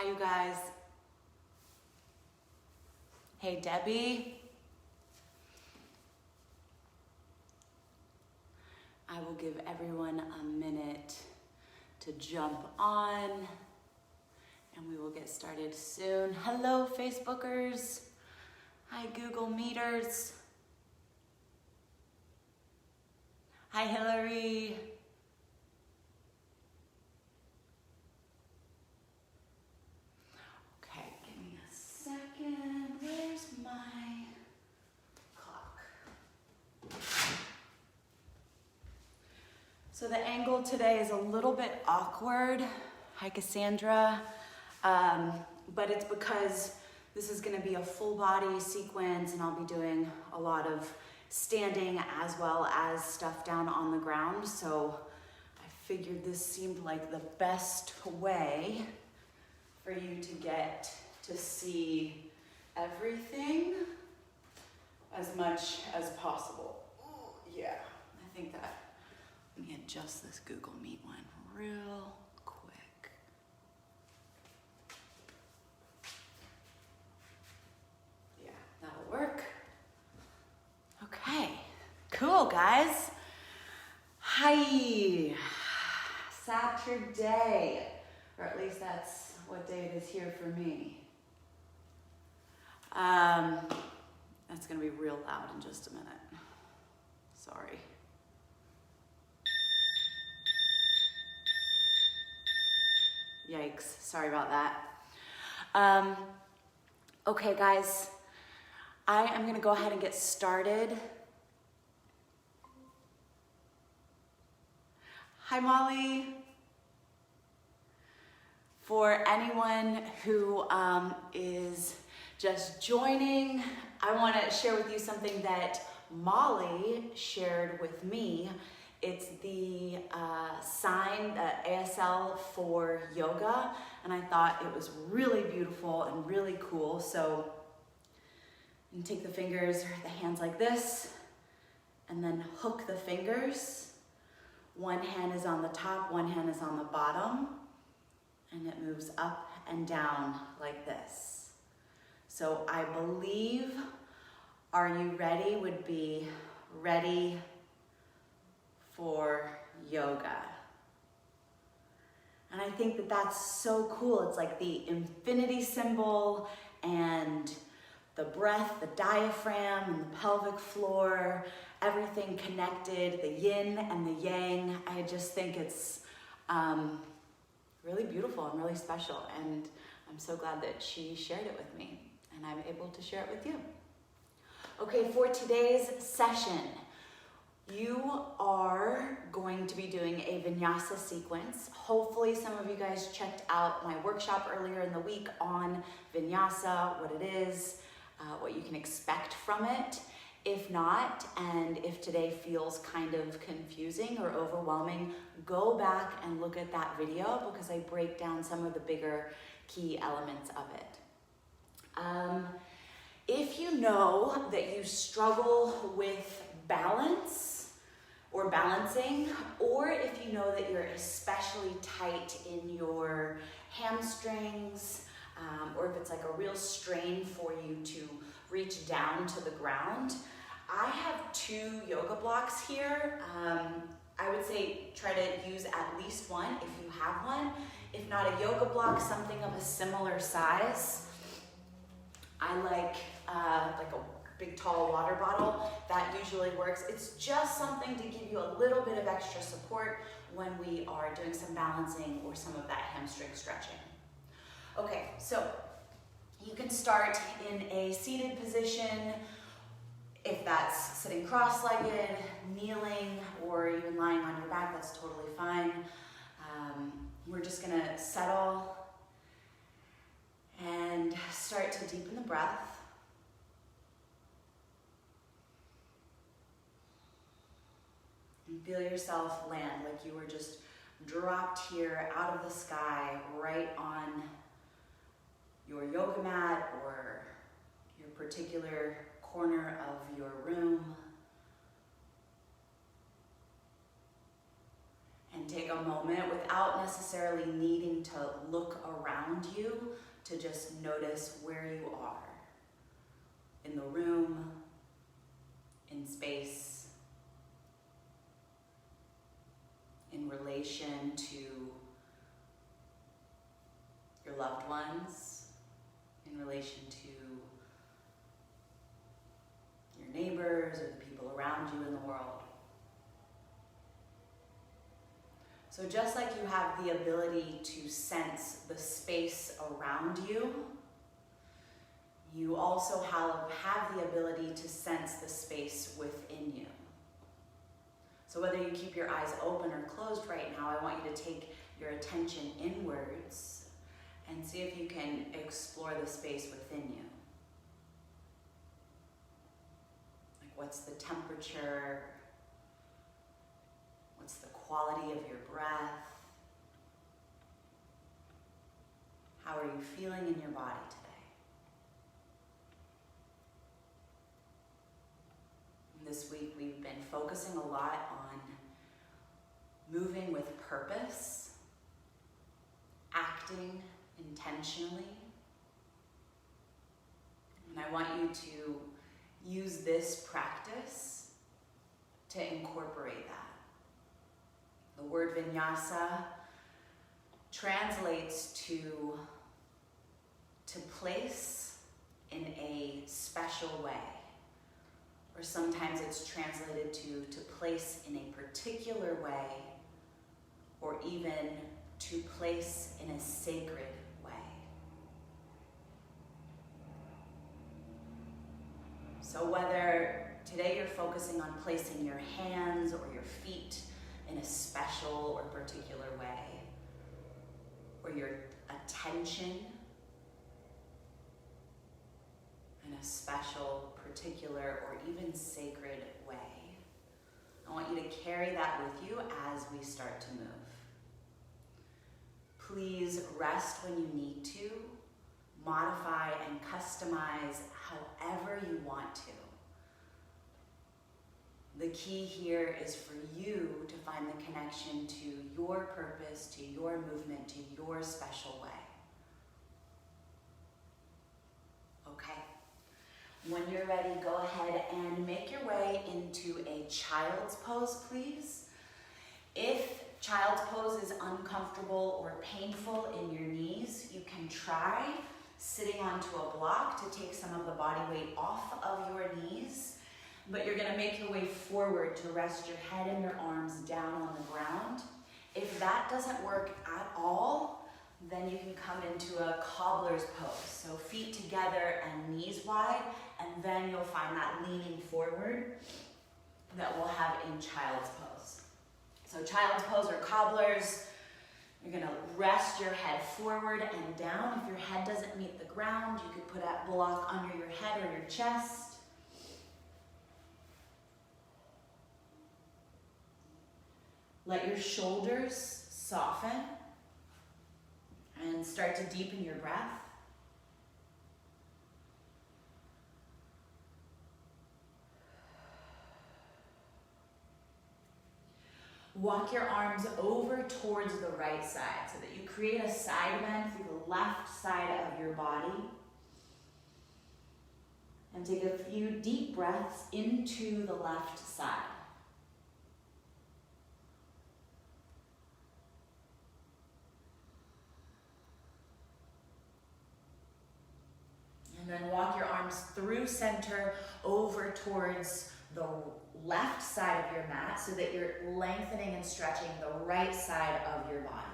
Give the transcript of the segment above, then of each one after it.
Hi, you guys. Hey, Debbie. I will give everyone a minute to jump on and we will get started soon. Hello, Facebookers. Hi, Google Meeters. Hi, Hillary. Okay, give me a second. Where's my clock? So the angle today is a little bit awkward. Hi, Cassandra. But it's because this is gonna be a full body sequence and I'll be doing a lot of standing as well as stuff down on the ground. So I figured this seemed like the best way for you to get to see everything as much as possible. Ooh, yeah, I think that. Let me adjust this Google Meet one real quick. Yeah, that'll work. Okay, cool, guys. Hi, Saturday, or at least that's what day it is here for me. That's gonna be real loud in just a minute. Sorry. Yikes, sorry about that. Okay, guys, I am gonna go ahead and get started. Hi, Molly. For anyone who is just joining, I wanna share with you something that Molly shared with me. It's the sign, the ASL for yoga, and I thought it was really beautiful and really cool. So you can take the fingers, the hands like this, and then hook the fingers. One hand is on the top, one hand is on the bottom, and it moves up and down like this. So I believe, are you ready would be ready for yoga. And I think that that's so cool. It's like the infinity symbol and the breath, the diaphragm and the pelvic floor, everything connected, the yin and the yang. I just think it's really beautiful and really special. And I'm so glad that she shared it with me and I'm able to share it with you. Okay, for today's session, you are going to be doing a Vinyasa sequence. Hopefully some of you guys checked out my workshop earlier in the week on Vinyasa, what it is, what you can expect from it. If not, and if today feels kind of confusing or overwhelming, go back and look at that video because I break down some of the bigger key elements of it. If you know that you struggle with balance or balancing, or if you know that you're especially tight in your hamstrings, or if it's like a real strain for you to reach down to the ground, I have 2 yoga blocks here. I would say try to use at least one if you have one. If not a yoga block, something of a similar size. I like a big tall water bottle. That usually works. It's just something to give you a little bit of extra support when we are doing some balancing or some of that hamstring stretching. Okay, so you can start in a seated position. If that's sitting cross-legged, kneeling, or even lying on your back, that's totally fine. We're just gonna settle and start to deepen the breath. And feel yourself land like you were just dropped here out of the sky, right on your yoga mat or your particular corner of your room. And take a moment without necessarily needing to look around you to just notice where you are in the room, in space, in relation to your loved ones, in relation to your neighbors or the people around you in the world. So just like you have the ability to sense the space around you, you also have the ability to sense the space within you. So whether you keep your eyes open or closed right now, I want you to take your attention inwards and see if you can explore the space within you. Like, what's the temperature? What's the quality of your breath? How are you feeling in your body today? This week we've been focusing a lot on moving with purpose, acting intentionally. And I want you to use this practice to incorporate that. The word Vinyasa translates to place in a special way. Or sometimes it's translated to place in a particular way, or even to place in a sacred way. So whether today you're focusing on placing your hands or your feet in a special or particular way, or your attention in a special, particular, or even sacred way, I want you to carry that with you as we start to move. Please rest when you need to, modify and customize however you want to. The key here is for you to find the connection to your purpose, to your movement, to your special way. Okay. When you're ready, go ahead and make your way into a child's pose, please. If child's pose is uncomfortable or painful in your knees, you can try sitting onto a block to take some of the body weight off of your knees. But you're going to make your way forward to rest your head and your arms down on the ground. If that doesn't work at all, then you can come into a cobbler's pose. So feet together and knees wide, and then you'll find that leaning forward that we'll have in child's pose. So child's pose or cobblers, you're going to rest your head forward and down. If your head doesn't meet the ground, you could put that block under your head or your chest. Let your shoulders soften and start to deepen your breath. Walk your arms over towards the right side so that you create a side bend through the left side of your body. And take a few deep breaths into the left side. And then walk your arms through center over towards the left side of your mat so that you're lengthening and stretching the right side of your body.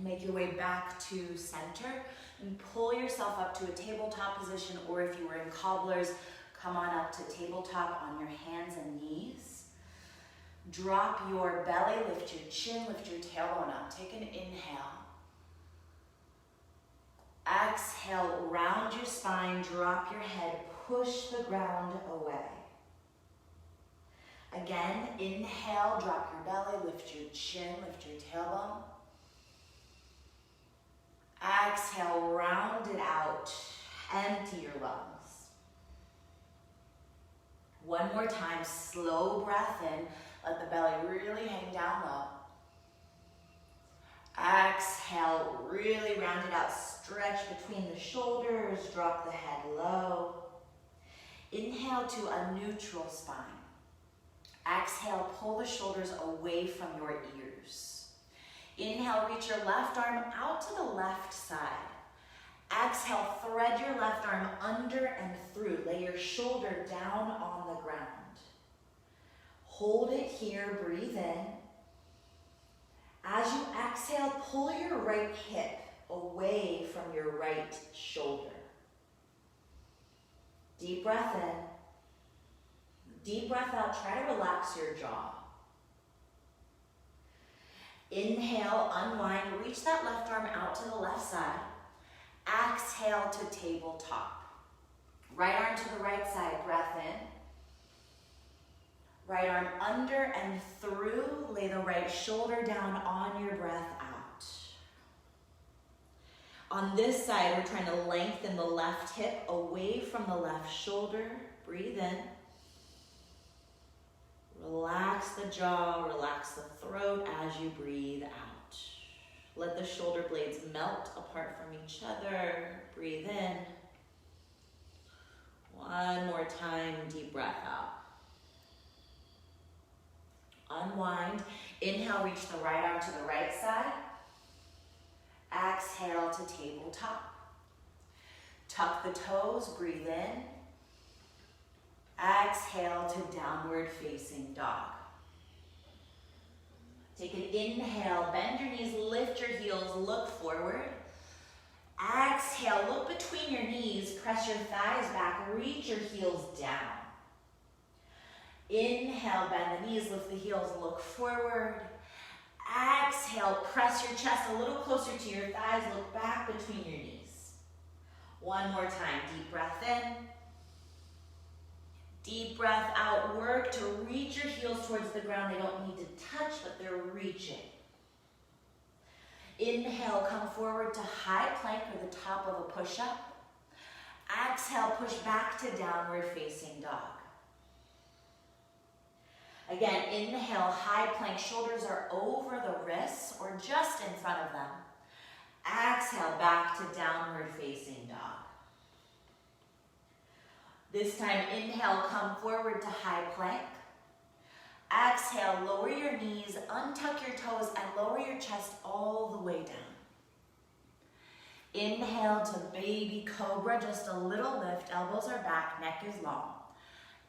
Make your way back to center and pull yourself up to a tabletop position, or if you were in cobblers, come on up to tabletop on your hands and knees. Drop your belly, lift your chin, lift your tailbone up. Take an inhale. Exhale, round your spine, drop your head, push the ground away. Again, inhale, drop your belly, lift your chin, lift your tailbone. Exhale, round it out, empty your lungs. One more time, slow breath in, let the belly really hang down low. Exhale, really round it out, stretch between the shoulders, drop the head low. Inhale to a neutral spine. Exhale, pull the shoulders away from your ears. Inhale, reach your left arm out to the left side. Exhale, thread your left arm under and through. Lay your shoulder down on the ground. Hold it here, breathe in. As you exhale, pull your right hip away from your right shoulder. Deep breath in. Deep breath out, try to relax your jaw. Inhale, unwind, reach that left arm out to the left side. Exhale to tabletop. Right arm to the right side, breath in. Right arm under and through, lay the right shoulder down on your breath out. On this side, we're trying to lengthen the left hip away from the left shoulder. Breathe in. Relax the jaw, relax the throat as you breathe out. Let the shoulder blades melt apart from each other. Breathe in. One more time, deep breath out. Unwind. Inhale, reach the right arm to the right side. Exhale to tabletop. Tuck the toes, breathe in. Exhale to downward facing dog. Take an inhale, bend your knees, lift your heels, look forward. Exhale, look between your knees, press your thighs back, reach your heels down. Inhale, bend the knees, lift the heels, look forward. Exhale, press your chest a little closer to your thighs, look back between your knees. One more time, deep breath in. Deep breath out, work to reach your heels towards the ground. They don't need to touch, but they're reaching. Inhale, come forward to high plank or the top of a push-up. Exhale, push back to downward facing dog. Again, inhale, high plank, shoulders are over the wrists or just in front of them. Exhale, back to downward facing dog. This time, inhale, come forward to high plank. Exhale, lower your knees, untuck your toes, and lower your chest all the way down. Inhale to baby cobra, just a little lift, elbows are back, neck is long.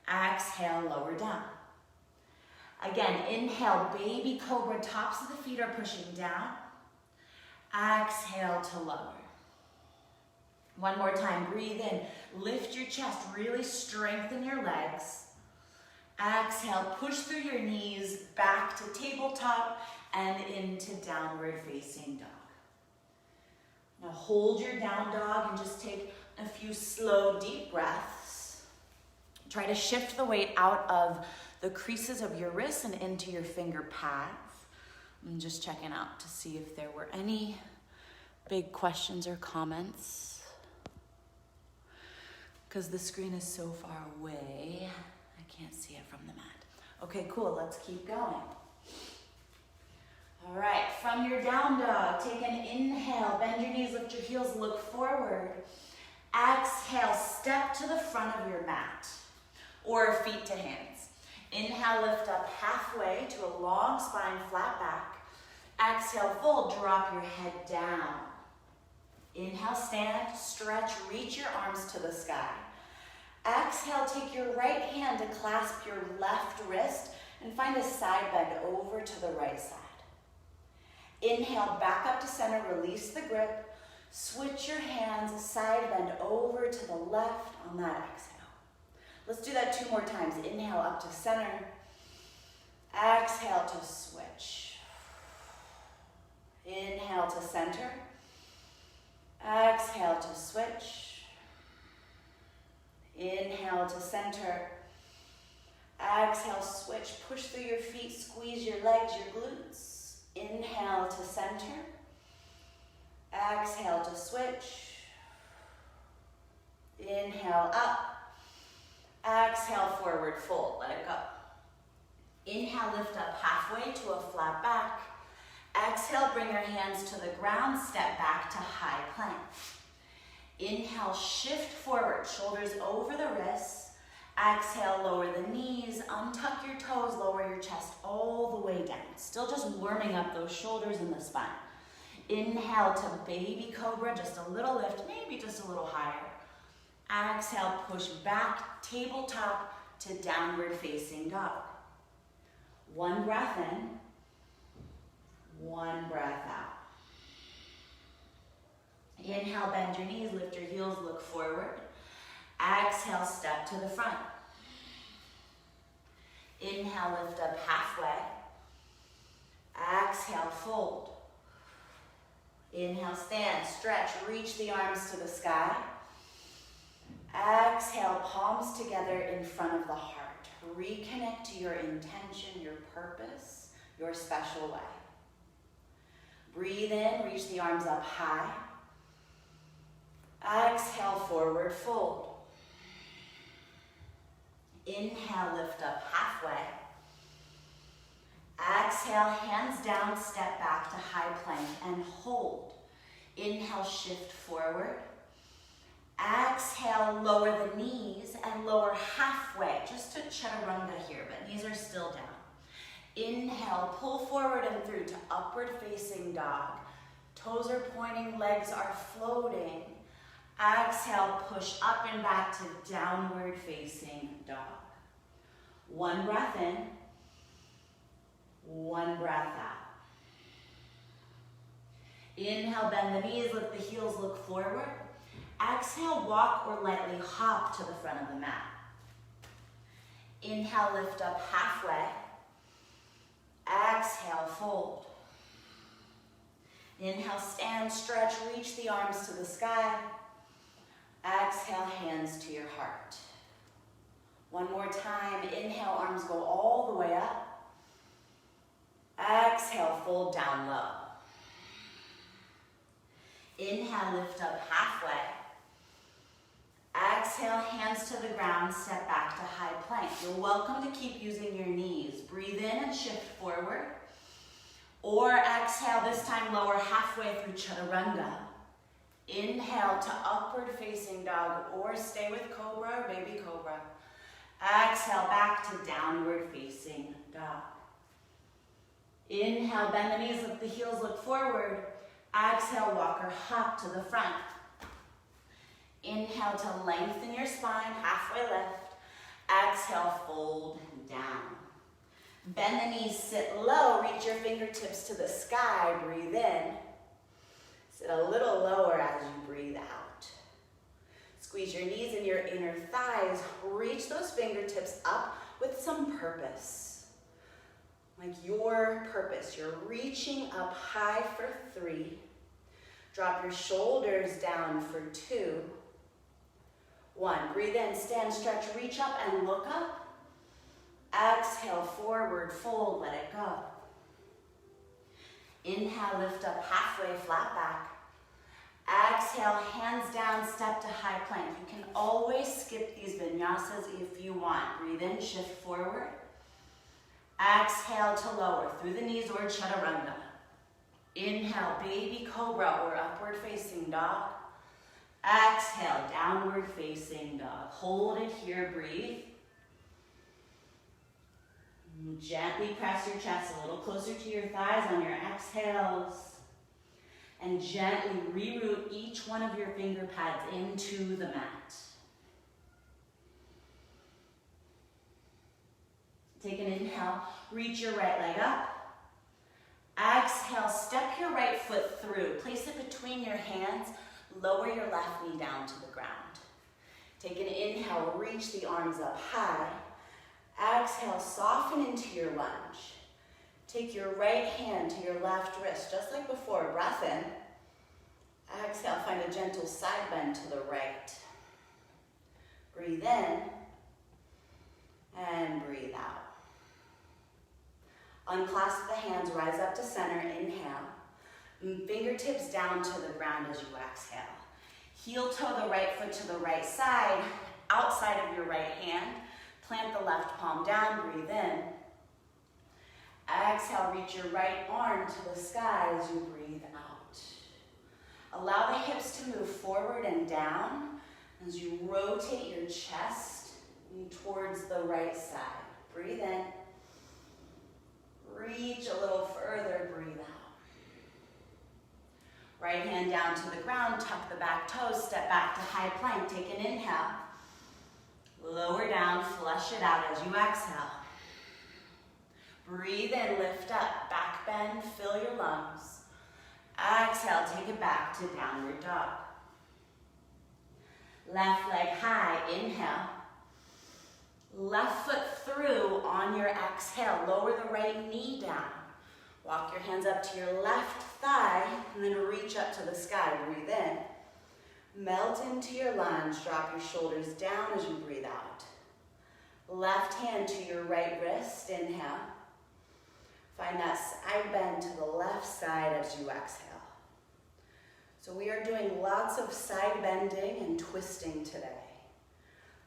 Exhale, lower down. Again, inhale, baby cobra, tops of the feet are pushing down. Exhale to lower. One more time, breathe in, lift your chest, really strengthen your legs. Exhale, push through your knees, back to tabletop and into downward facing dog. Now hold your down dog and just take a few slow, deep breaths. Try to shift the weight out of the creases of your wrists and into your finger pads. I'm just checking out to see if there were any big questions or comments. Because the screen is so far away, I can't see it from the mat. Okay, cool, let's keep going. All right, from your down dog, take an inhale, bend your knees, lift your heels, look forward. Exhale, step to the front of your mat, or feet to hands. Inhale, lift up halfway to a long spine, flat back. Exhale, fold, drop your head down. Inhale, stand, stretch, reach your arms to the sky. Exhale, take your right hand to clasp your left wrist and find a side bend over to the right side. Inhale, back up to center, release the grip. Switch your hands, side bend over to the left on that exhale. Let's do that 2 more times. Inhale, up to center. Exhale to switch. Inhale to center. Exhale to switch. Inhale to center. Exhale, switch. legs, your glutes. Inhale to center. Exhale to switch. Inhale up. Exhale, forward fold. Let it go. Inhale, lift up halfway to a flat back. Exhale, bring your hands to the ground. Step back to high plank. Inhale, shift forward, shoulders over the wrists. Exhale, lower the knees, untuck your toes, lower your chest all the way down. Still just warming up those shoulders and the spine. Inhale to baby cobra, just a little lift, maybe just a little higher. Exhale, push back, tabletop to downward facing dog. One breath in, one breath out. Inhale, bend your knees, lift your heels, look forward. Exhale, step to the front. Inhale, lift up halfway. Exhale, fold. Inhale, stand, stretch, reach the arms to the sky. Exhale, palms together in front of the heart. Reconnect to your intention, your purpose, your special way. Breathe in, reach the arms up high. Exhale, forward fold. Inhale, lift up halfway. Exhale, hands down, step back to high plank and hold. Inhale, shift forward. Exhale, lower the knees and lower halfway, just to chaturanga here, but knees are still down. Inhale, pull forward and through to upward facing dog. Toes are pointing, legs are floating. Exhale, push up and back to downward facing dog. One breath in, one breath out. Inhale, bend the knees, lift the heels, look forward. Exhale, walk or lightly hop to the front of the mat. Inhale, lift up halfway. Exhale, fold. Inhale, stand, stretch, reach the arms to the sky. Exhale, hands to your heart. One more time. Inhale, arms go all the way up. Exhale, fold down low. Inhale, lift up halfway. Exhale, hands to the ground, step back to high plank. You're welcome to keep using your knees. Breathe in and shift forward. Or exhale, this time lower halfway through chaturanga. Inhale to upward facing dog, or stay with cobra or baby cobra. Exhale, back to downward facing dog. Inhale, bend the knees, lift the heels, look forward. Exhale, walk or hop to the front. Inhale to lengthen your spine, halfway lift. Exhale, fold down. Bend the knees, sit low, reach your fingertips to the sky, breathe in. Sit a little lower as you breathe out. Squeeze your knees and your inner thighs. Reach those fingertips up with some purpose. Like your purpose. You're reaching up high for 3. Drop your shoulders down for 2. 1. Breathe in, stand, stretch, reach up and look up. Exhale, forward, fold, let it go. Inhale, lift up halfway, flat back. Exhale, hands down, step to high plank. You can always skip these vinyasas if you want. Breathe in, shift forward. Exhale to lower through the knees or chaturanga. Inhale, baby cobra or upward facing dog. Exhale, downward facing dog. Hold it here, breathe. Gently press your chest a little closer to your thighs on your exhales. And gently reroute each one of your finger pads into the mat. Take an inhale, reach your right leg up. Exhale, step your right foot through. Place it between your hands. Lower your left knee down to the ground. Take an inhale, reach the arms up high. Exhale, soften into your lunge. Take your right hand to your left wrist, just like before. Breath in. Exhale, find a gentle side bend to the right. Breathe in and breathe out. Unclasp the hands, rise up to center, inhale. Fingertips down to the ground as you exhale. Heel toe the right foot to the right side, outside of your right hand. Plant the left palm down, breathe in. Exhale, reach your right arm to the sky as you breathe out. Allow the hips to move forward and down as you rotate your chest towards the right side. Breathe in. Reach a little further, breathe out. Right hand down to the ground, tuck the back toes, step back to high plank, take an inhale. Lower down, flush it out as you exhale. Breathe in, lift up, back bend, fill your lungs. Exhale, take it back to downward dog. Left leg high, inhale. Left foot through on your exhale. Lower the right knee down. Walk your hands up to your left thigh and then reach up to the sky. Breathe in. Melt into your lunge. Drop your shoulders down as you breathe out. Left hand to your right wrist. Inhale. Find that side bend to the left side as you exhale. So we are doing lots of side bending and twisting today,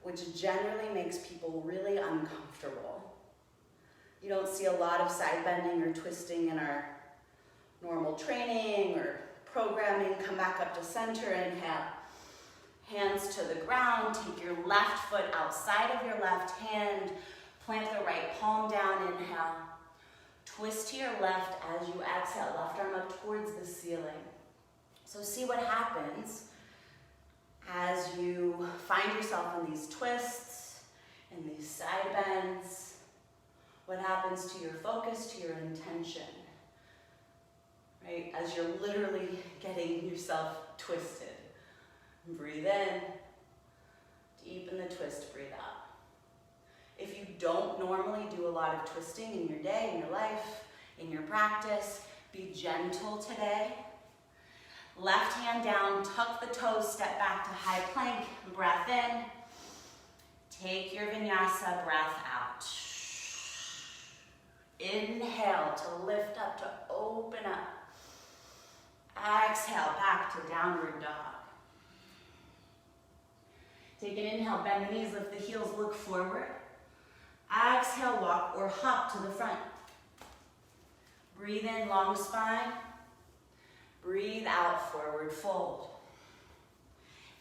which generally makes people really uncomfortable. You don't see a lot of side bending or twisting in our normal training or programming. Come back up to center, inhale. Hands to the ground, take your left foot outside of your left hand, plant the right palm down, inhale. Twist to your left as you exhale, left arm up towards the ceiling. So see what happens as you find yourself in these twists, in these side bends. What happens to your focus, to your intention, right? As you're literally getting yourself twisted. Breathe in, deepen the twist, breathe out. If you don't normally do a lot of twisting in your day, in your life, in your practice, be gentle today. Left hand down, tuck the toes, step back to high plank, breath in. Take your vinyasa, breath out. Inhale to lift up, to open up. Exhale, back to downward dog. Take an inhale, bend the knees, lift the heels, look forward. Exhale, walk or hop to the front. Breathe in, long spine. Breathe out, forward fold.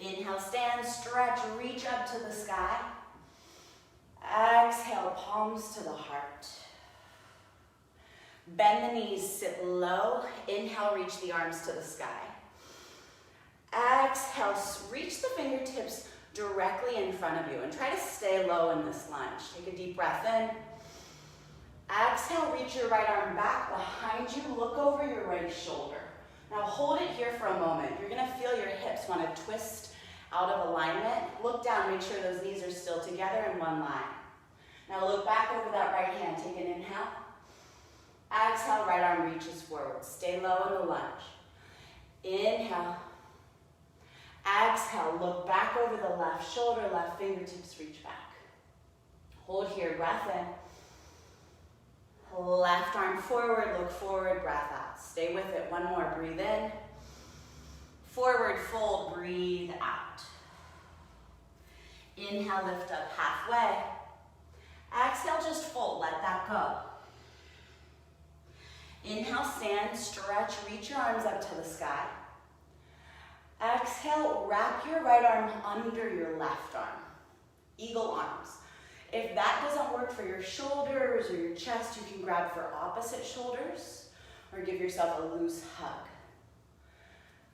Inhale, stand, stretch, reach up to the sky. Exhale, palms to the heart. Bend the knees, sit low. Inhale, reach the arms to the sky. Exhale, reach the fingertips directly in front of you and try to stay low in this lunge. Take a deep breath in. Exhale, reach your right arm back behind you. Look over your right shoulder. Now hold it here for a moment. You're gonna feel your hips wanna twist out of alignment. Look down, make sure those knees are still together in one line. Now look back over that right hand. Take an inhale. Exhale, right arm reaches forward. Stay low in the lunge. Inhale. Exhale, look back over the left shoulder, left fingertips reach back. Hold here, breath in. Left arm forward, look forward, breath out. Stay with it, one more, breathe in. Forward fold, breathe out. Inhale, lift up halfway. Exhale, just fold, let that go. Inhale, stand, stretch, reach your arms up to the sky. Exhale, wrap your right arm under your left arm. Eagle arms. If that doesn't work for your shoulders or your chest, you can grab for opposite shoulders or give yourself a loose hug.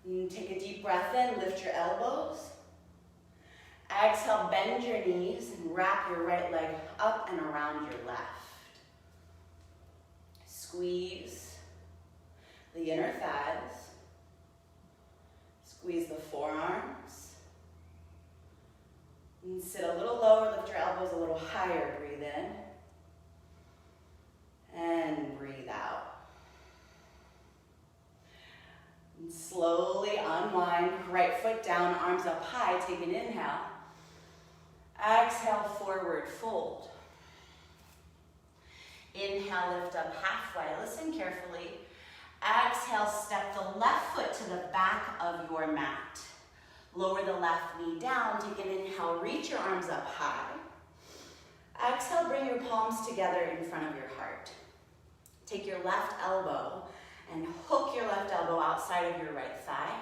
And take a deep breath in, lift your elbows. Exhale, bend your knees and wrap your right leg up and around your left. Squeeze the inner thighs. Squeeze the forearms. And sit a little lower, lift your elbows a little higher. Breathe in. And breathe out. And slowly unwind, right foot down, arms up high. Take an inhale. Exhale, forward fold. Inhale, lift up halfway. Listen carefully. Exhale, step the left foot to the back of your mat. Lower the left knee down. Take an inhale, reach your arms up high. Exhale, bring your palms together in front of your heart. Take your left elbow and hook your left elbow outside of your right thigh.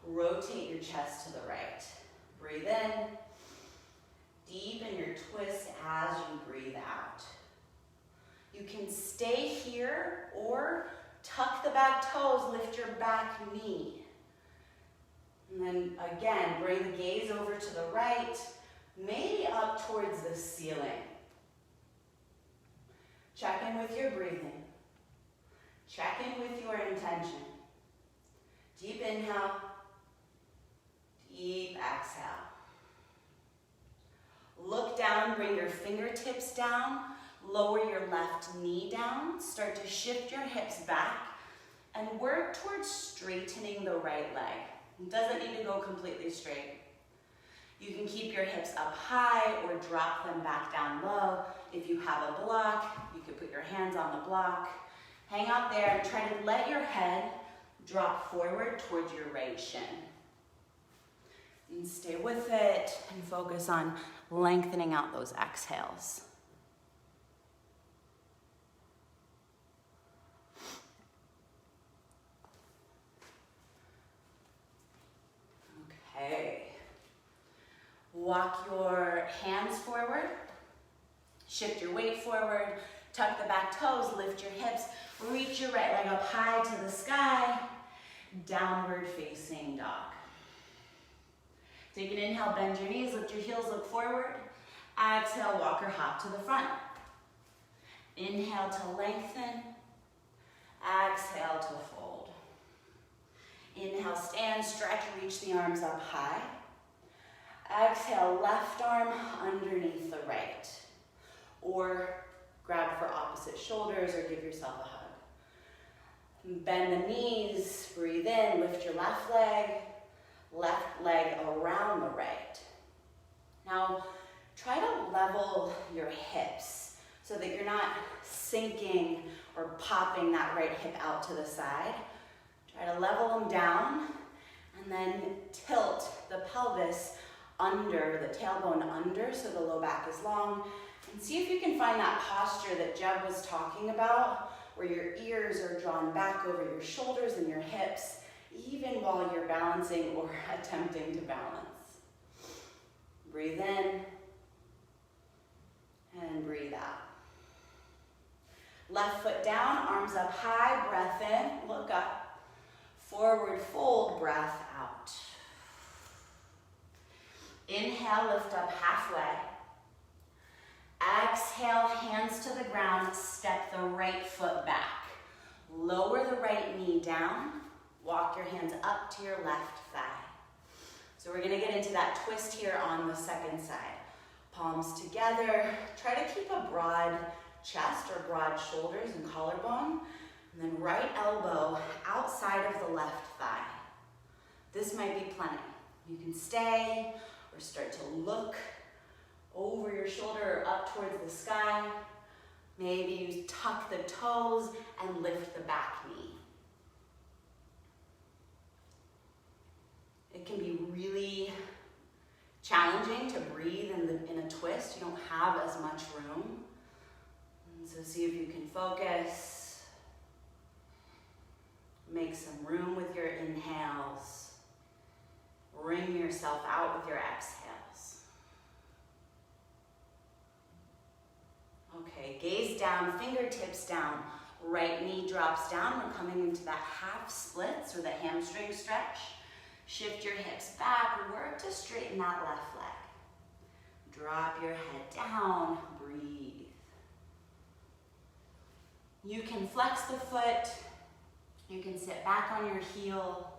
Rotate your chest to the right. Breathe in. Deepen your twist as you breathe out. You can stay here or tuck the back toes, lift your back knee. And then again, bring the gaze over to the right, maybe up towards the ceiling. Check in with your breathing. Check in with your intention. Deep inhale, deep exhale. Look down, bring your fingertips down, lower your left knee down, start to shift your hips back, and work towards straightening the right leg. It doesn't need to go completely straight. You can keep your hips up high or drop them back down low. If you have a block, you could put your hands on the block. Hang out there and try to let your head drop forward towards your right shin. And stay with it and focus on lengthening out those exhales. Okay. Walk your hands forward. Shift your weight forward. Tuck the back toes, lift your hips. Reach your right leg up high to the sky. Downward facing dog. Take an inhale, bend your knees, lift your heels, look forward. Exhale, walk or hop to the front. Inhale to lengthen. Exhale to fold. Inhale, stand, stretch, reach the arms up high. Exhale, left arm underneath the right. Or grab for opposite shoulders or give yourself a hug. Bend the knees, breathe in, lift your left leg around the right. Now, try to level your hips so that you're not sinking or popping that right hip out to the side. Try to level them down and then tilt the pelvis under, the tailbone under so the low back is long. And see if you can find that posture that Jeb was talking about, where your ears are drawn back over your shoulders and your hips, even while you're balancing or attempting to balance. Breathe in and breathe out. Left foot down, arms up high, breath in, look up. Forward fold, breath out. Inhale, lift up halfway. Exhale, hands to the ground, step the right foot back. Lower the right knee down, walk your hands up to your left thigh. So we're gonna get into that twist here on the second side. Palms together, try to keep a broad chest or broad shoulders and collarbone, and then right elbow outside of the left thigh. This might be plenty. You can stay or start to look over your shoulder or up towards the sky. Maybe you tuck the toes and lift the back knee. It can be really challenging to breathe in a twist. You don't have as much room. And so see if you can focus. Make some room with your inhales. Wring yourself out with your exhales. Okay, gaze down, fingertips down, right knee drops down. We're coming into that half splits or the hamstring stretch. Shift your hips back, work to straighten that left leg. Drop your head down, breathe. You can flex the foot, you can sit back on your heel.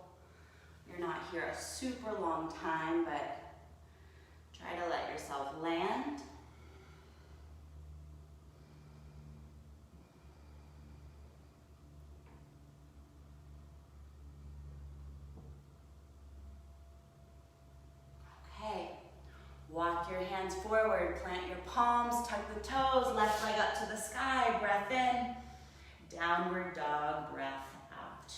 You're not here a super long time, but try to let yourself land. Walk your hands Hands forward, plant your palms, tuck the toes, left leg up to the sky, breath in. Downward dog, breath out.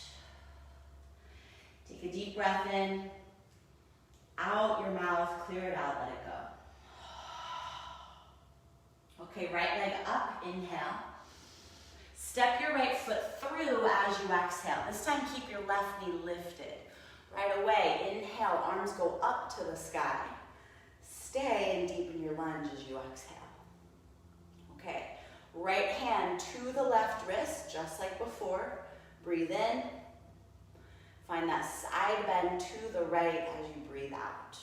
Take a deep breath in. Out your mouth, clear it out, let it go. Okay, right leg up, inhale. Step your right foot through as you exhale. This time keep your left knee lifted. Right away, inhale, arms go up to the sky. Stay and deepen your lunge as you exhale. Okay, right hand to the left wrist, just like before. Breathe in. Find that side bend to the right as you breathe out.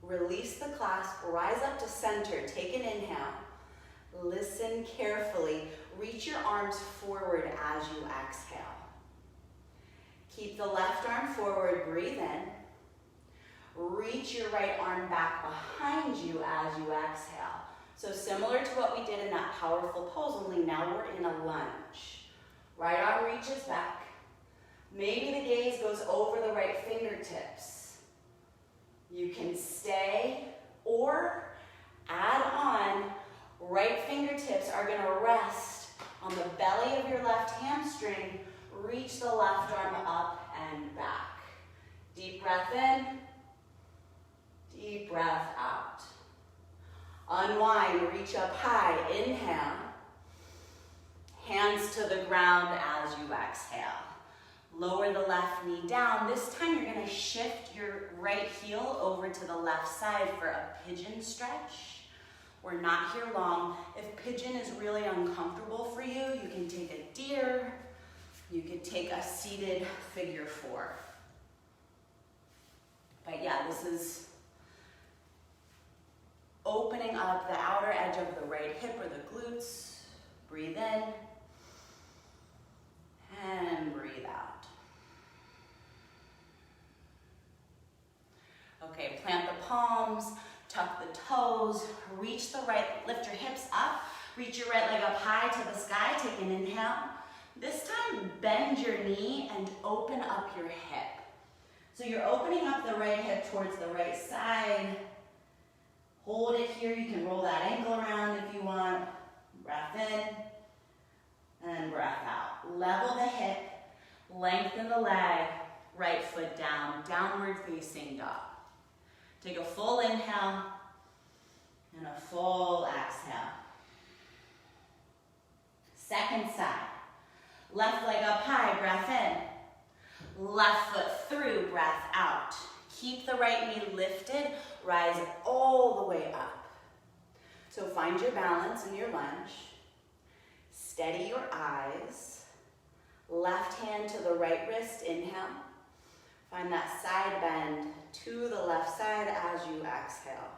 Release the clasp, rise up to center, take an inhale. Listen carefully, reach your arms forward as you exhale. Keep the left arm forward, breathe in. Reach your right arm back behind you as you exhale. So similar to what we did in that powerful pose, only now we're in a lunge. Right arm reaches back. Maybe the gaze goes over the right fingertips. You can stay or add on. Right fingertips are going to rest on the belly of your left hamstring. Reach the left arm up and back. Deep breath in. Deep breath out. Unwind, reach up high, inhale. Hands to the ground as you exhale. Lower the left knee down. This time you're gonna shift your right heel over to the left side for a pigeon stretch. We're not here long. If pigeon is really uncomfortable for you, you can take a deer. You could take a seated figure four. But yeah, this is opening up the outer edge of the right hip or the glutes. Breathe in and breathe out. Okay, plant the palms, tuck the toes, reach the right, lift your hips up, reach your right leg up high to the sky, take an inhale. This time, bend your knee and open up your hip. So you're opening up the right hip towards the right side. Hold it here. You can roll that ankle around if you want. Breath in and breath out. Level the hip, lengthen the leg, right foot down, downward facing dog. Take a full inhale and a full exhale. Second side. Left leg up high, breath in. Left foot through, breath out. Keep the right knee lifted, rise all the way up. So find your balance in your lunge. Steady your eyes. Left hand to the right wrist, inhale. Find that side bend to the left side as you exhale.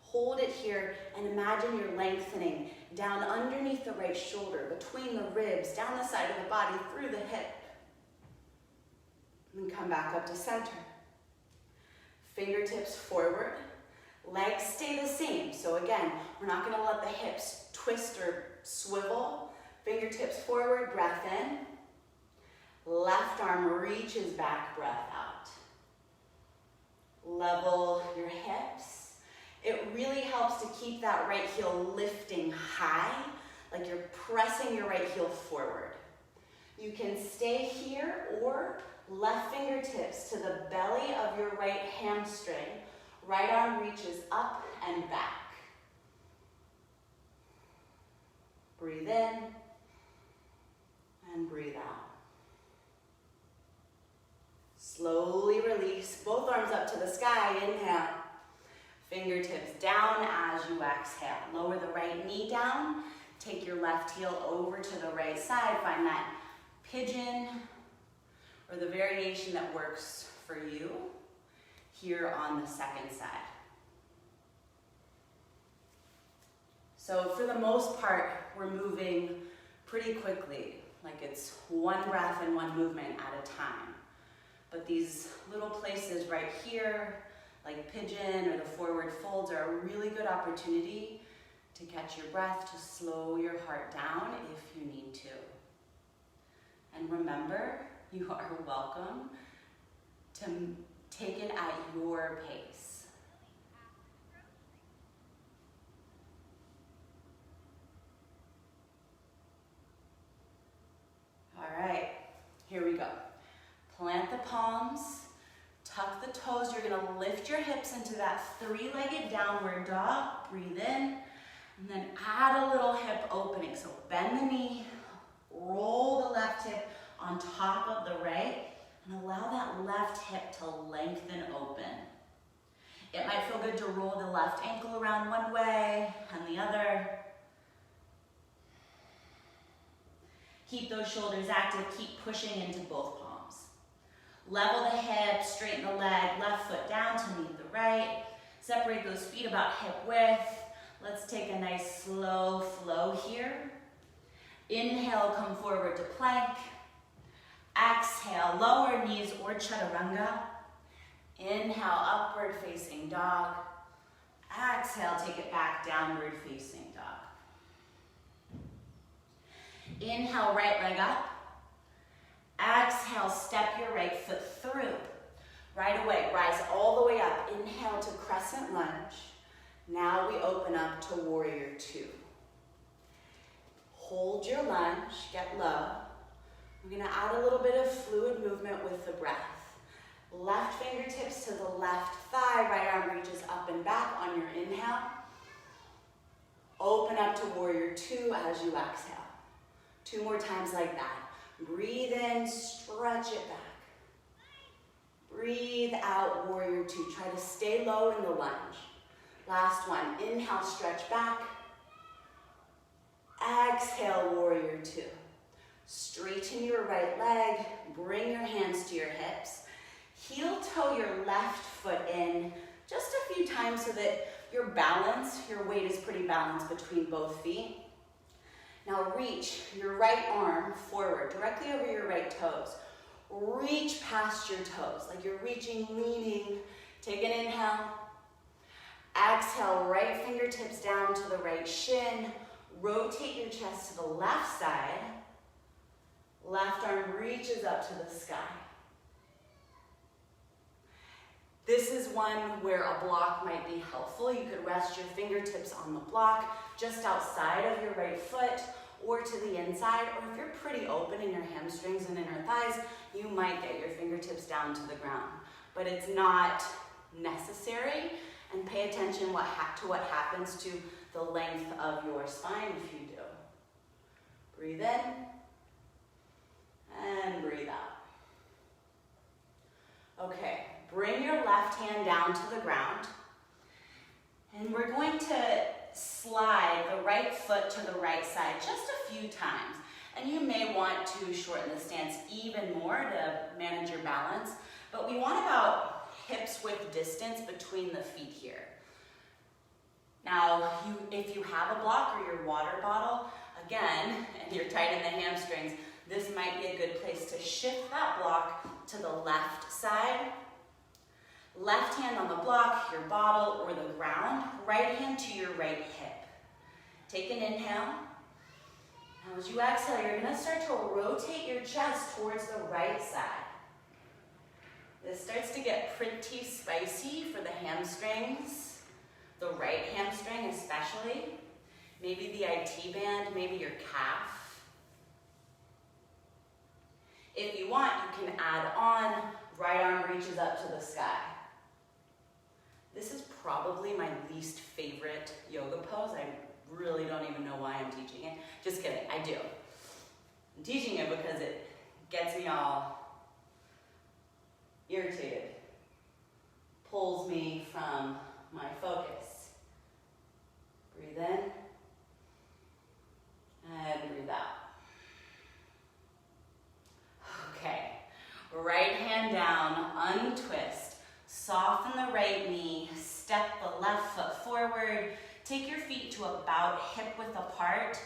Hold it here and imagine you're lengthening down underneath the right shoulder, between the ribs, down the side of the body, through the hip. And come back up to center. Fingertips forward. Legs stay the same. So again, we're not going to let the hips twist or swivel. Fingertips forward, breath in. Left arm reaches back, breath out. Level your hips. It really helps to keep that right heel lifting high, like you're pressing your right heel forward. You can stay here or left fingertips to the belly of your right hamstring. Right arm reaches up and back. Breathe in and breathe out. Slowly release, both arms up to the sky, inhale. Fingertips down as you exhale. Lower the right knee down. Take your left heel over to the right side. Find that pigeon or the variation that works for you here on the second side. So for the most part, we're moving pretty quickly, like it's one breath and one movement at a time. But these little places right here, like pigeon or the forward folds, are a really good opportunity to catch your breath, to slow your heart down if you need to. And remember, you are welcome to take it at your pace. All right, here we go. Plant the palms, tuck the toes. You're gonna lift your hips into that three-legged downward dog. Breathe in, and then add a little hip opening. So bend the knee, roll the left hip on top of the right, and allow that left hip to lengthen open. It might feel good to roll the left ankle around one way and the other. Keep those shoulders active, keep pushing into both palms. Level the hip, straighten the leg, left foot down to meet the right. Separate those feet about hip width. Let's take a nice slow flow here. Inhale, come forward to plank. Exhale, lower knees or chaturanga. Inhale, upward facing dog. Exhale, take it back, downward facing dog. Inhale, right leg up. Exhale, step your right foot through. Right away, rise all the way up. Inhale to crescent lunge. Now we open up to warrior two. Hold your lunge, get low. We're gonna add a little bit of fluid movement with the breath. Left fingertips to the left thigh, right arm reaches up and back on your inhale. Open up to warrior two as you exhale. 2 more times like that. Breathe in, stretch it back. Breathe out, warrior two. Try to stay low in the lunge. Last one, inhale, stretch back. Exhale, warrior two. Straighten your right leg, bring your hands to your hips. Heel toe your left foot in just a few times so that your balance, your weight is pretty balanced between both feet. Now reach your right arm forward, directly over your right toes. Reach past your toes, like you're reaching, leaning. Take an inhale. Exhale, right fingertips down to the right shin. Rotate your chest to the left side. Left arm reaches up to the sky. This is one where a block might be helpful. You could rest your fingertips on the block just outside of your right foot or to the inside, or if you're pretty open in your hamstrings and inner thighs, you might get your fingertips down to the ground. But it's not necessary, and pay attention to what happens to the length of your spine if you do. Breathe in and breathe out. Okay, bring your left hand down to the ground, and we're going to slide the right foot to the right side just a few times. And you may want to shorten the stance even more to manage your balance, but we want about hips width distance between the feet here. Now, if you have a block or your water bottle, again, and you're tight in the hamstrings, this might be a good place to shift that block to the left side. Left hand on the block, your bottle, or the ground. Right hand to your right hip. Take an inhale. Now as you exhale, you're going to start to rotate your chest towards the right side. This starts to get pretty spicy for the hamstrings, the right hamstring especially. Maybe the IT band, maybe your calf. If you want, you can add on, right arm reaches up to the sky. This is probably my least favorite yoga pose. I really don't even know why I'm teaching it. Just kidding, I do. I'm teaching it because it gets me all irritated, pulls me from my focus. Breathe in and breathe out. Okay, right hand down, untwist. Soften the right knee, step the left foot forward. Take your feet to about hip width apart.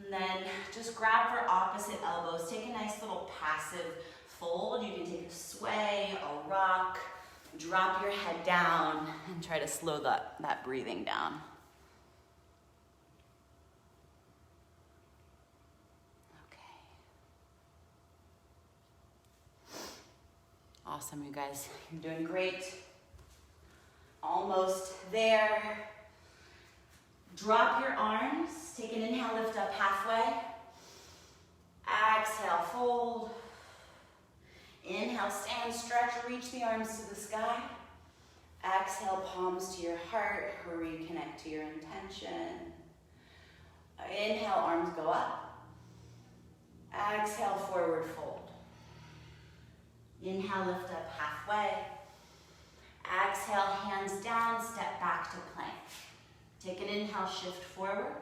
And then just grab for opposite elbows. Take a nice little passive fold. You can take a sway, a rock. Drop your head down and try to slow that breathing down. awesome, you guys. You're doing great. Almost there. Drop your arms. Take an inhale, lift up halfway. Exhale, fold. Inhale, stand, stretch, reach the arms to the sky. Exhale, palms to your heart, reconnect to your intention. Inhale, arms go up. Exhale, forward fold. Inhale, lift up halfway. Exhale, hands down, step back to plank. Take an inhale, shift forward.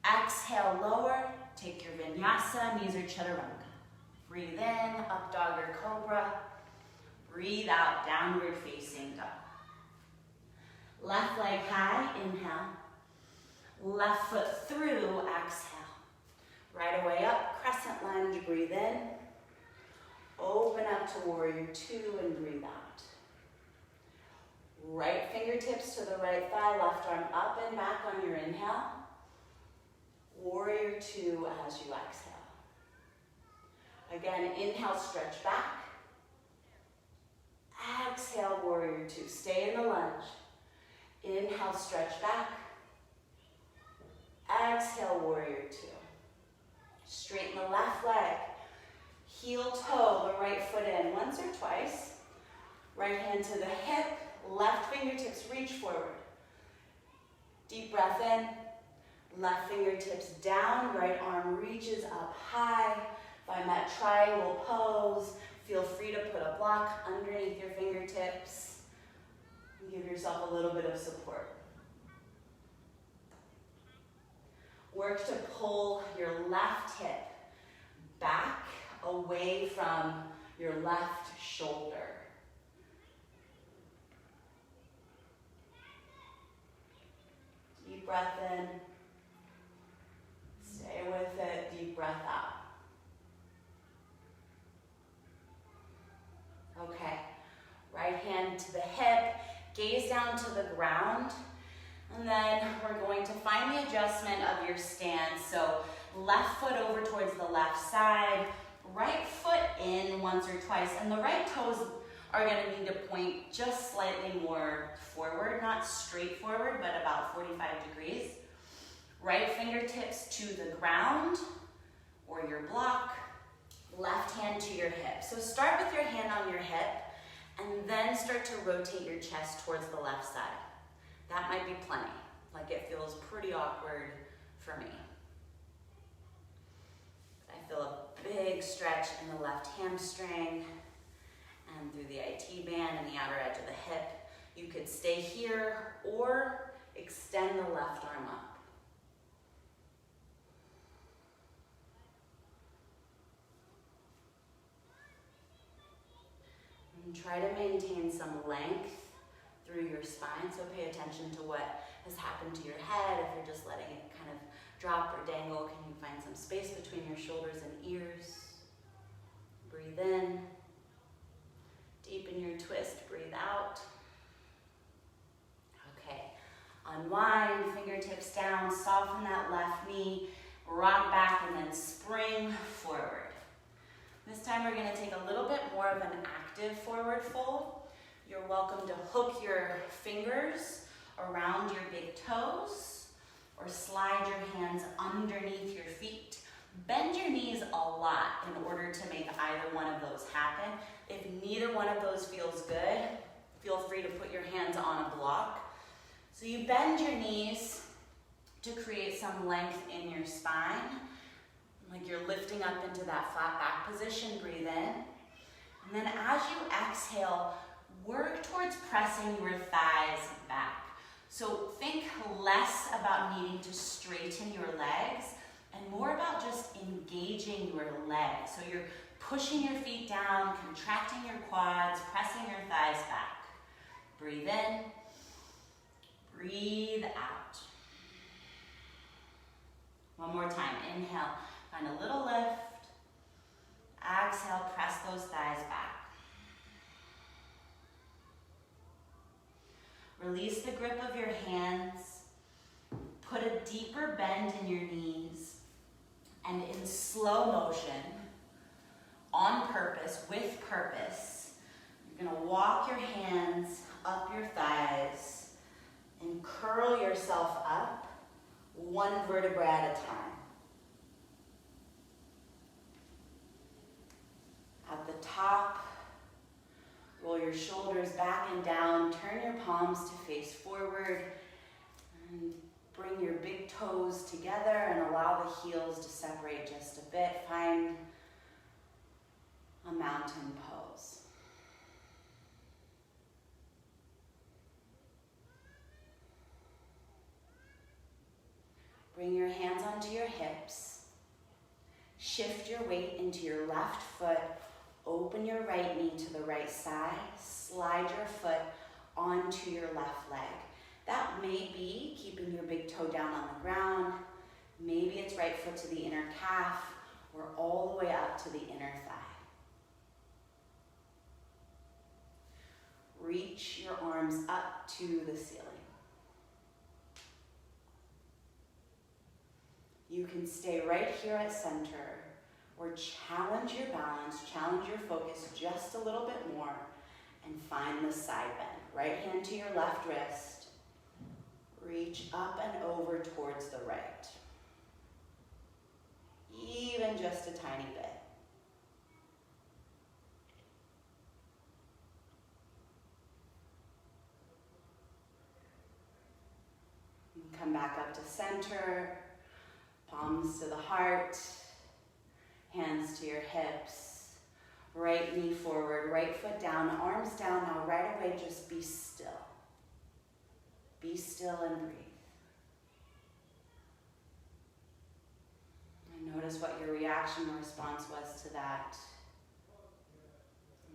Exhale, lower. Take your Vinyasa, knees or chaturanga. Breathe in, up dog or cobra. Breathe out, downward facing dog. Left leg high, inhale. Left foot through, exhale. Right away up, crescent lunge, breathe in. Open up to warrior two and breathe out. Right fingertips to the right thigh, left arm up and back on your inhale. Warrior two as you exhale. Again, inhale, stretch back. Exhale, warrior two. Stay in the lunge. Inhale, stretch back. Exhale, warrior two. Straighten the left leg. Heel toe, the right foot in once or twice. Right hand to the hip. Left fingertips reach forward. Deep breath in. Left fingertips down. Right arm reaches up high. Find that triangle pose. Feel free to put a block underneath your fingertips. Give yourself a little bit of support. Work to pull your left hip back away from your left shoulder. Deep breath in. Stay with it. Deep breath out. Okay, right hand to the hip, gaze down to the ground, and then we're going to find the adjustment of your stance. So left foot over towards the left side, right foot in once or twice, and the right toes are going to need to point just slightly more forward, not straight forward, but about 45 degrees. Right fingertips to the ground or your block. Left hand to your hip. So start with your hand on your hip and then start to rotate your chest towards the left side. That might be plenty. Like it feels pretty awkward for me. I feel a big stretch in the left hamstring and through the IT band and the outer edge of the hip. You could stay here or extend the left arm up. Try to maintain some length through your spine, so pay attention to what has happened to your head. If you're just letting it kind of drop or dangle, can you find some space between your shoulders and ears? Breathe in. Deepen your twist, breathe out. Okay, unwind, fingertips down, soften that left knee, rock back and then spring forward. This time we're going to take a little bit more of an active forward fold. You're welcome to hook your fingers around your big toes or slide your hands underneath your feet. Bend your knees a lot in order to make either one of those happen. If neither one of those feels good, feel free to put your hands on a block. So you bend your knees to create some length in your spine. Like you're lifting up into that flat back position, breathe in. And then as you exhale, work towards pressing your thighs back. So think less about needing to straighten your legs and more about just engaging your legs. So you're pushing your feet down, contracting your quads, pressing your thighs back. Breathe in, breathe out. One more time, inhale. Find a little lift. Exhale, press those thighs back. Release the grip of your hands. Put a deeper bend in your knees. And in slow motion, on purpose, with purpose, You're gonna walk your hands up your thighs and curl yourself up one vertebra at a time. At the top, roll your shoulders back and down, turn your palms to face forward, and bring your big toes together and allow the heels to separate just a bit. Find a mountain pose. Bring your hands onto your hips. Shift your weight into your left foot. Open your right knee to the right side. Slide your foot onto your left leg. That may be keeping your big toe down on the ground. Maybe it's right foot to the inner calf or all the way up to the inner thigh. Reach your arms up to the ceiling. You can stay right here at center or challenge your balance, challenge your focus just a little bit more and find the side bend. Right hand to your left wrist. Reach up and over towards the right. Even just a tiny bit. Come back up to center. Palms to the heart, hands to your hips, right knee forward, right foot down, arms down. Now right away, just be still. Be still and breathe. And notice what your reaction or response was to that.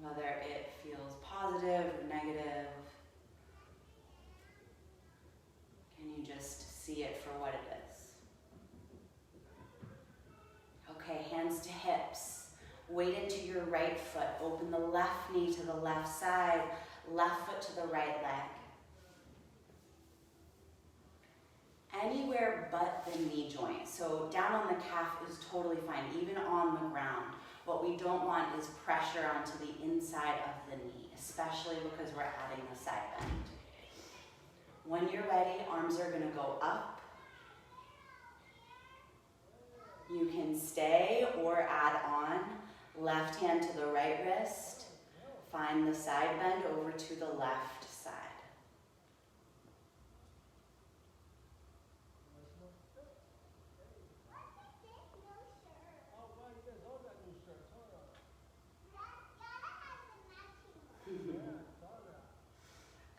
Whether it feels positive or negative. Can you just see it for what it is? Okay, hands to hips. Weight into your right foot. Open the left knee to the left side, left foot to the right leg. Anywhere but the knee joint. So down on the calf is totally fine, even on the ground. What we don't want is pressure onto the inside of the knee, especially because we're adding the side bend. When you're ready, arms are gonna go up. You can stay or add on. Left hand to the right wrist. Find the side bend over to the left side.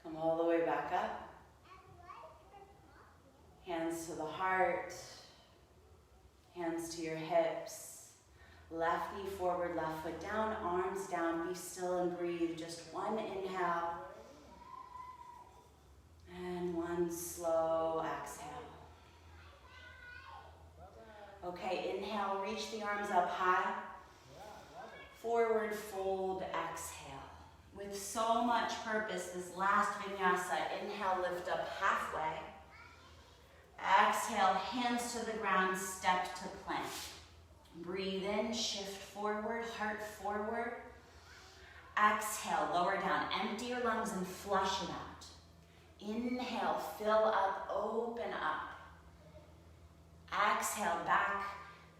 Come all the way back up. Hands to the heart. Hands to your hips, left knee forward, left foot down, arms down, be still and breathe. Just one inhale, and one slow exhale. Okay, inhale, reach the arms up high, forward fold, exhale. With so much purpose, this last vinyasa, inhale, lift up halfway. Exhale, hands to the ground, step to plank. Breathe in, shift forward, heart forward. Exhale, lower down. Empty your lungs and flush it out. Inhale, fill up, open up. Exhale, back,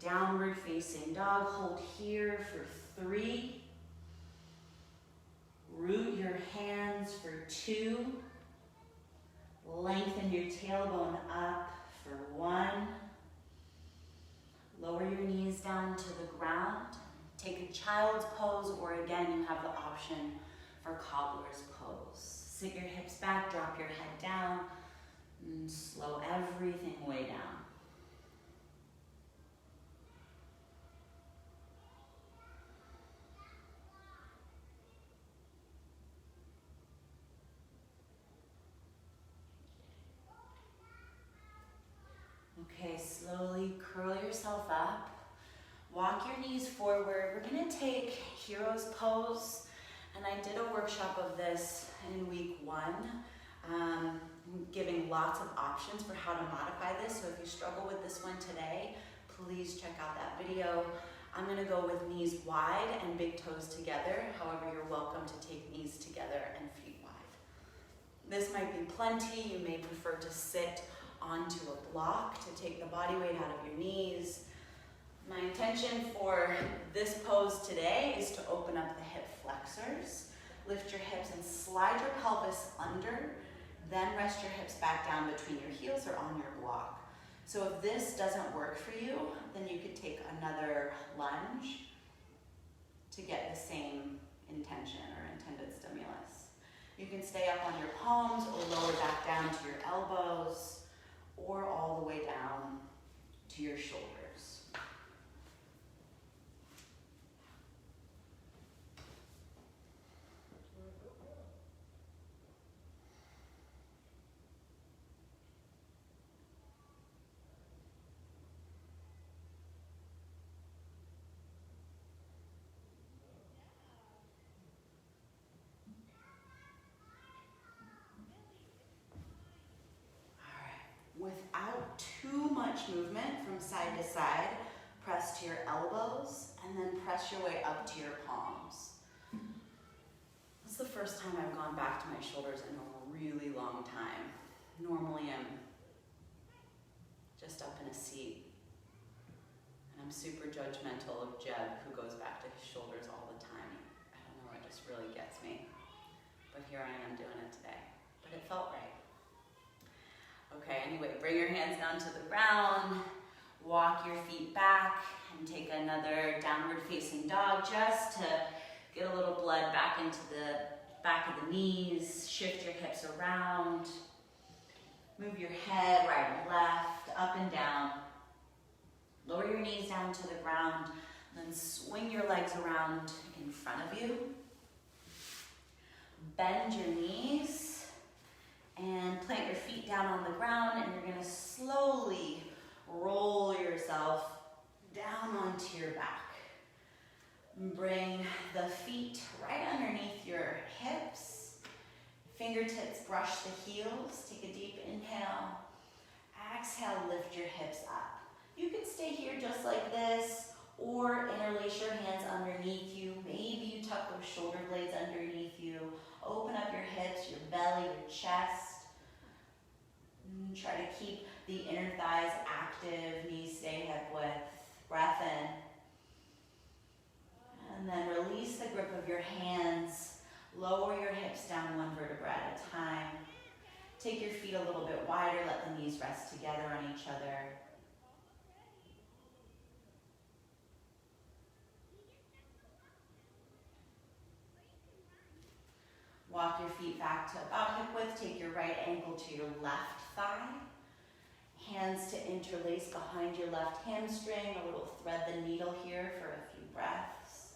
downward facing dog. Hold here for 3. Root your hands for 2. Lengthen your tailbone up for 1. Lower your knees down to the ground. Take a child's pose, or again, you have the option for cobbler's pose. Sit your hips back, drop your head down, and slow everything way down. Okay, slowly curl yourself up. Walk your knees forward. We're gonna take hero's pose. And I did a workshop of this in week 1, giving lots of options for how to modify this. So if you struggle with this one today, please check out that video. I'm gonna go with knees wide and big toes together. However, you're welcome to take knees together and feet wide. This might be plenty. You may prefer to sit onto a block to take the body weight out of your knees. My intention for this pose today is to open up the hip flexors, lift your hips and slide your pelvis under, then rest your hips back down between your heels or on your block. So if this doesn't work for you, then you could take another lunge to get the same intention or intended stimulus. You can stay up on your palms or lower back down to your elbows or all the way down to your shoulders. Without too much movement from side to side, press to your elbows and then press your way up to your palms. This is the first time I've gone back to my shoulders in a really long time. Normally I'm just up in a seat. And I'm super judgmental of Jeb, who goes back to his shoulders all the time. I don't know, it just really gets me. But here I am doing it today. But it felt right. Okay, anyway, bring your hands down to the ground, walk your feet back, and take another downward facing dog just to get a little blood back into the back of the knees, shift your hips around, move your head right and left, up and down. Lower your knees down to the ground, then swing your legs around in front of you. Bend your knees. And plant your feet down on the ground, and you're going to slowly roll yourself down onto your back. Bring the feet right underneath your hips. Fingertips brush the heels. Take a deep inhale. Exhale, lift your hips up. You can stay here just like this, or interlace your hands underneath you. Maybe you tuck those shoulder blades underneath you. Open up your hips, your belly, your chest. Try to keep the inner thighs active, knees stay hip width. Breath in. And then release the grip of your hands. Lower your hips down one vertebra at a time. Take your feet a little bit wider, let the knees rest together on each other. Walk your feet back to about hip width. Take your right ankle to your left thigh. Hands to interlace behind your left hamstring. A little thread the needle here for a few breaths.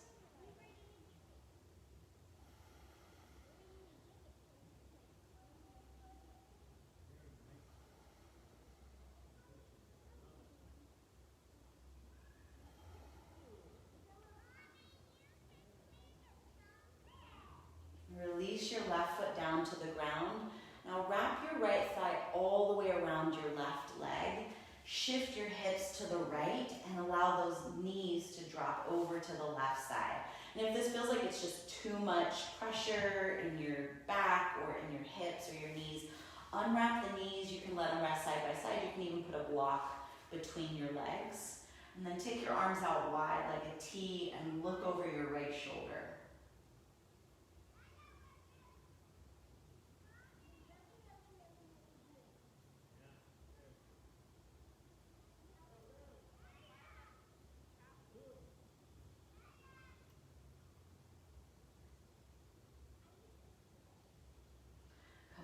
Release your left foot down to the ground. Now wrap your right thigh all the way around your left leg. Shift your hips to the right and allow those knees to drop over to the left side. And if this feels like it's just too much pressure in your back or in your hips or your knees, unwrap the knees. You can let them rest side by side. You can even put a block between your legs. And then take your arms out wide like a T and look over your right shoulder.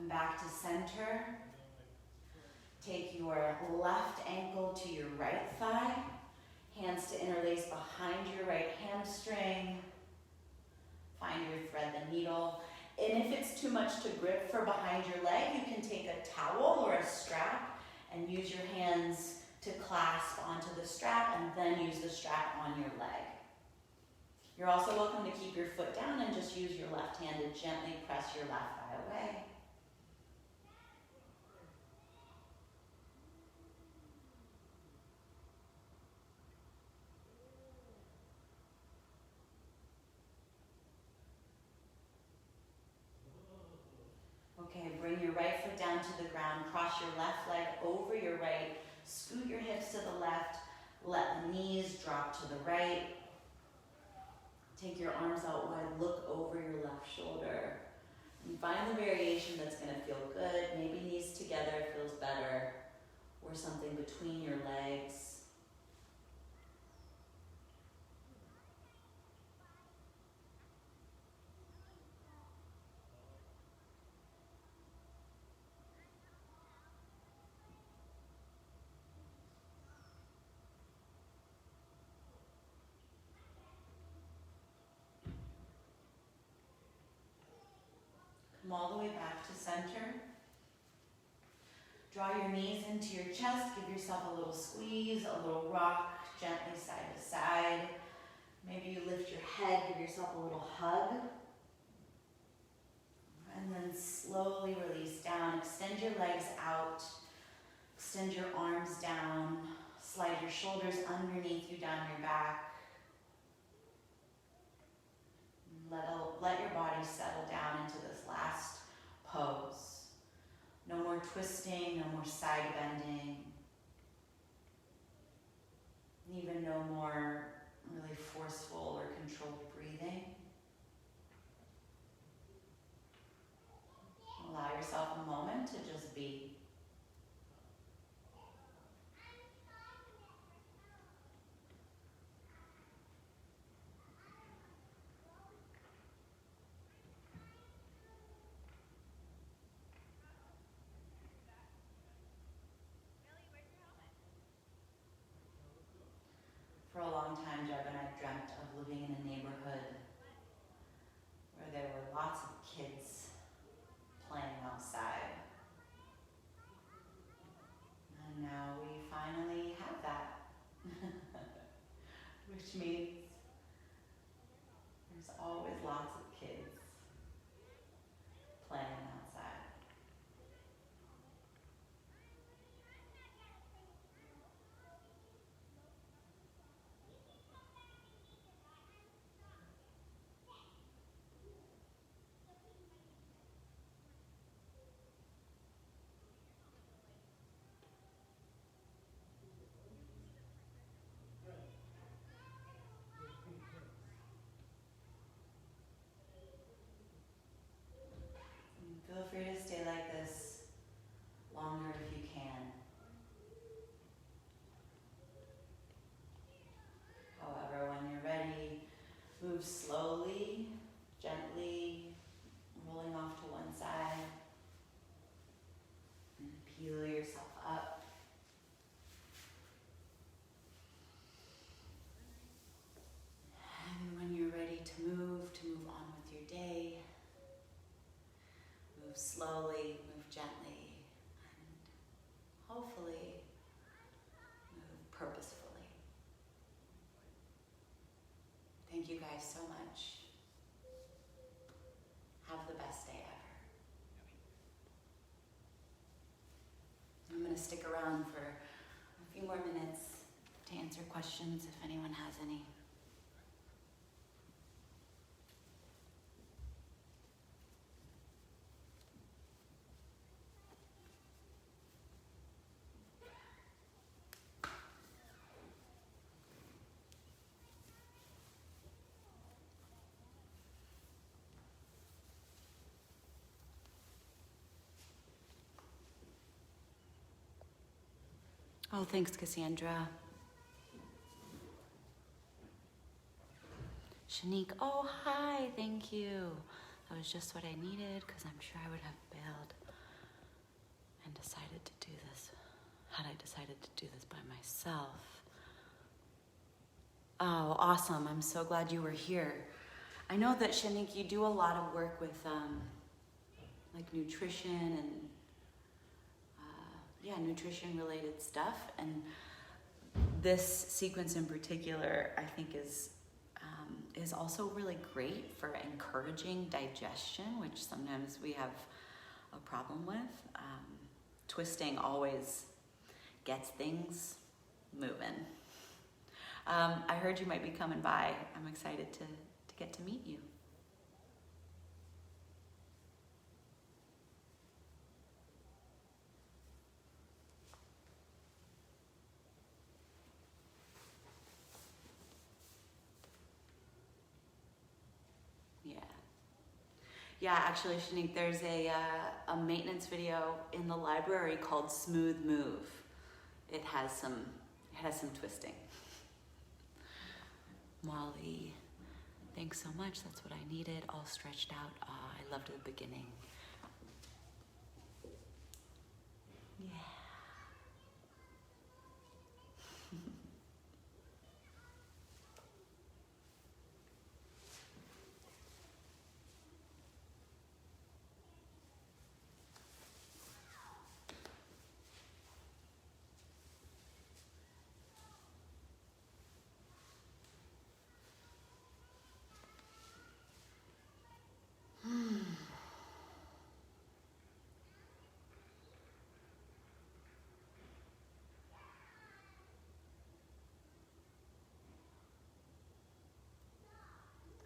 Back to center. Take your left ankle to your right thigh. Hands to interlace behind your right hamstring. Find your thread the needle. And if it's too much to grip for behind your leg, you can take a towel or a strap and use your hands to clasp onto the strap and then use the strap on your leg. You're also welcome to keep your foot down and just use your left hand to gently press your left thigh away. your left leg over your right. Scoot your hips to the left. Let the knees drop to the right. Take your arms out wide. Look over your left shoulder. And find the variation that's going to feel good. Maybe knees together feels better. Or something between your legs. Come all the way back to center. Draw your knees into your chest. Give yourself a little squeeze, a little rock, gently side to side. Maybe you lift your head, give yourself a little hug. And then slowly release down. Extend your legs out. Extend your arms down. Slide your shoulders underneath you down your back. Let your body settle down into this last pose. No more twisting, no more side bending. Even no more really forceful or controlled breathing. Allow yourself a moment to just be. For a long time, Jeb and I dreamt of living in a neighborhood where there were lots of kids playing outside. And now we finally have that. Which means there's always lots of kids playing outside. Feel free to stay like this longer if you can. However, when you're ready, move slowly, gently, rolling off to one side. And peel yourself up. And when you're ready to move on with your day. Move slowly, move gently, and hopefully move purposefully. Thank you guys so much. Have the best day ever. I'm going to stick around for a few more minutes to answer questions if anyone has any. Oh, thanks, Cassandra. Shanique, oh, hi, thank you. That was just what I needed because I'm sure I would have bailed and decided to do this, had I decided to do this by myself. Oh, awesome, I'm so glad you were here. I know that, Shanique, you do a lot of work with like nutrition and nutrition related stuff, and this sequence in particular I think is also really great for encouraging digestion, which sometimes we have a problem with. Twisting always gets things moving. I heard you might be coming by. I'm excited to get to meet you. Yeah, actually, Shanique, there's a maintenance video in the library called Smooth Move. It has some twisting. Molly, thanks so much. That's what I needed. All stretched out. I loved the beginning. Yeah.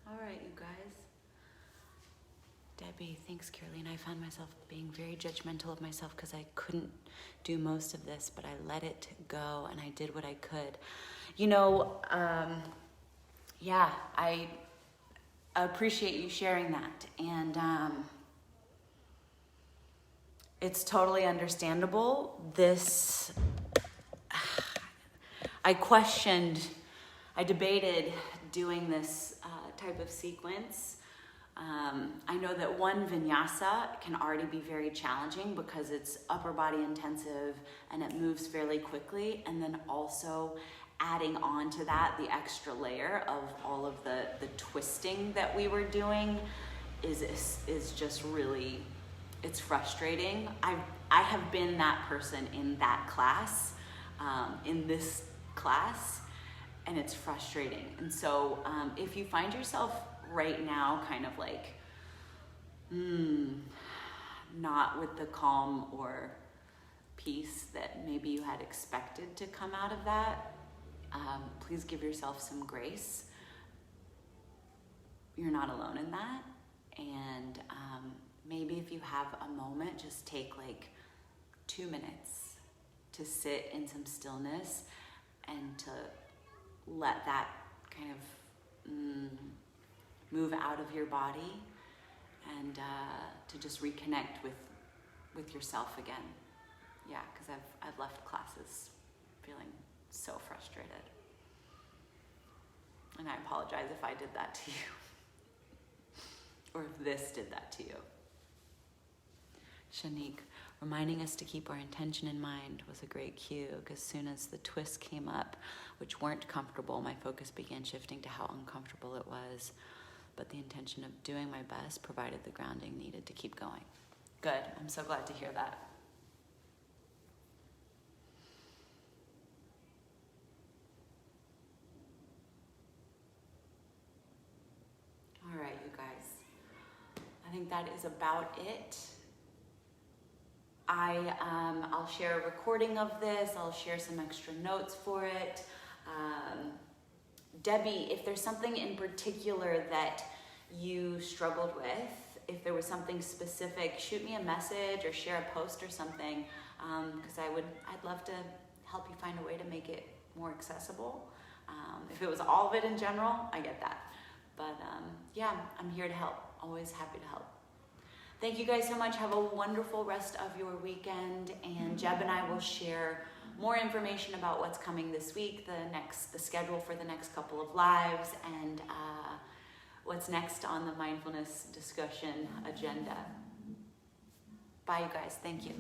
All right, you guys. Debbie, thanks, Caroline. I found myself being very judgmental of myself because I couldn't do most of this, but I let it go and I did what I could. You know, yeah, I appreciate you sharing that. And it's totally understandable. I debated doing this type of sequence. I know that one Vinyasa can already be very challenging because it's upper body intensive and it moves fairly quickly. And then also adding on to that, the extra layer of all of the twisting that we were doing is just really, it's frustrating. I have been that person in that class, in this class, and it's frustrating. And so if you find yourself right now kind of like, not with the calm or peace that maybe you had expected to come out of that, please give yourself some grace. You're not alone in that. And maybe if you have a moment, just take like 2 minutes to sit in some stillness and to let that kind of move out of your body and to just reconnect with yourself again. Yeah, because I've left classes feeling so frustrated. And I apologize if I did that to you. Or if this did that to you. Shanique, reminding us to keep our intention in mind was a great cue, because as soon as the twists came up, which weren't comfortable, my focus began shifting to how uncomfortable it was. But the intention of doing my best provided the grounding needed to keep going. Good, I'm so glad to hear that. All right, you guys. I think that is about it. I'll share a recording of this. I'll share some extra notes for it. Debbie, if there's something in particular that you struggled with, if there was something specific, shoot me a message or share a post or something, because I'd love to help you find a way to make it more accessible. If it was all of it in general, I get that. But yeah, I'm here to help. Always happy to help. Thank you guys so much. Have a wonderful rest of your weekend, and Jeb and I will share more information about what's coming this week, the schedule for the next couple of lives, and what's next on the mindfulness discussion agenda. Bye, you guys. Thank you.